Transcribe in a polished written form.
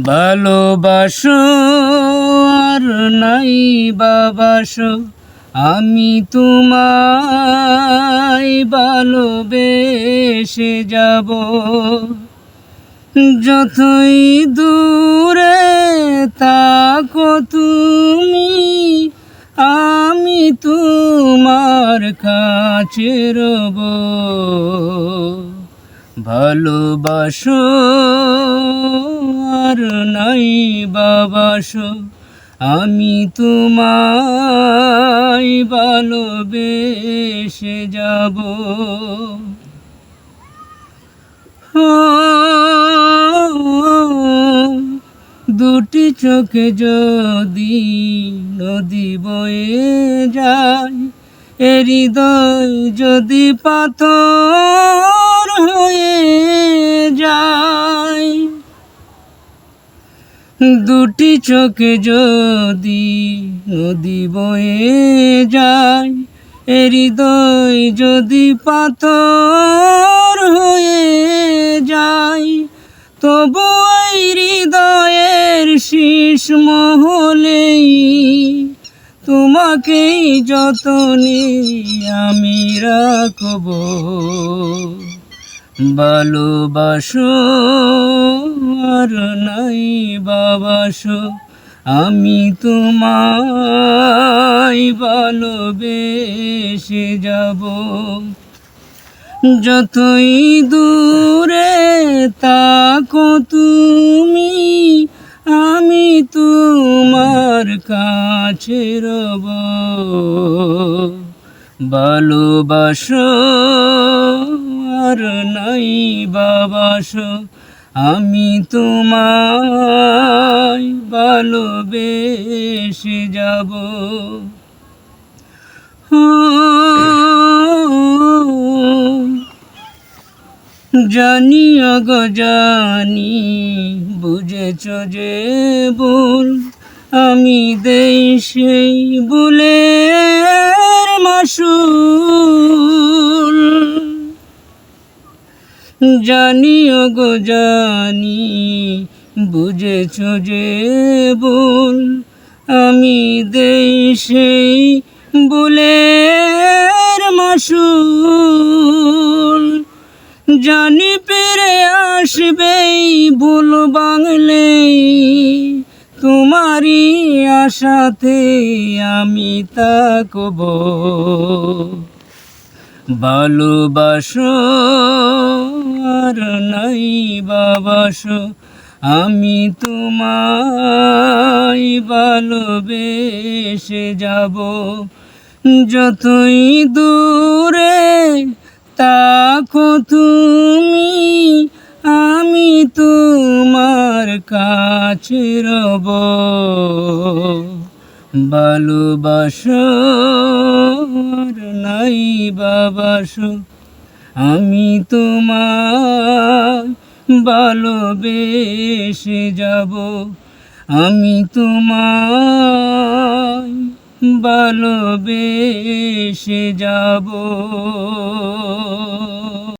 ভালোবাসো আর নাই বাবাসো, আমি তোমায় ভালোবেসে যাব। যতই দূরে থাকো তুমি, আমি তোমার কাছে রব। ভালোবাসো আর নাই বাবাসো, আমি তোমায় ভালোবেসে যাব। দুটি চোখে যদি নদী বয়ে যায়, এ হৃদয় যদি পাথর হয়ে যায়। দুটি চোখে যদি নদী বয়ে যায়, এ হৃদয় যদি পাথর হয়ে যায়, তবু এই হৃদয়ের শেষ মহলেই তোমাকেই যতনে আমি রাখব। ভালোবাসো আর নাই বাবাসো, আমি তোমায় ভালোবেসে যাব। যতই দূরে থাকো তুমি, আমি তোমার কাছে রব। ভালোবাসো আর নাই বাবাসো, আমি তোমায় ভালোবেসে যাব। জানি গো জানি, বুঝেছ যে ভুল, আমি দেই সেই ভুলের মাসুল। জানি গো জানি, বুঝেছ যে ভুল, আমি দেই সেই ভুলের মাসুল। জানি ফিরে আসবেই ভুল ভাঙলেই, তোমারই আশাতে আমি থাকব। ভালোবাসো আর নাই বাবাসো, আমি তোমায় ভালোবেসে যাব। যতই দূরে থাকো তুমি, আমি তোমার কাছে রব। ভালোবাসো আর নাই বাবাসো, আমি তোমায় ভালোবেসে যাব। আমি তোমায় ভালোবেসে যাব।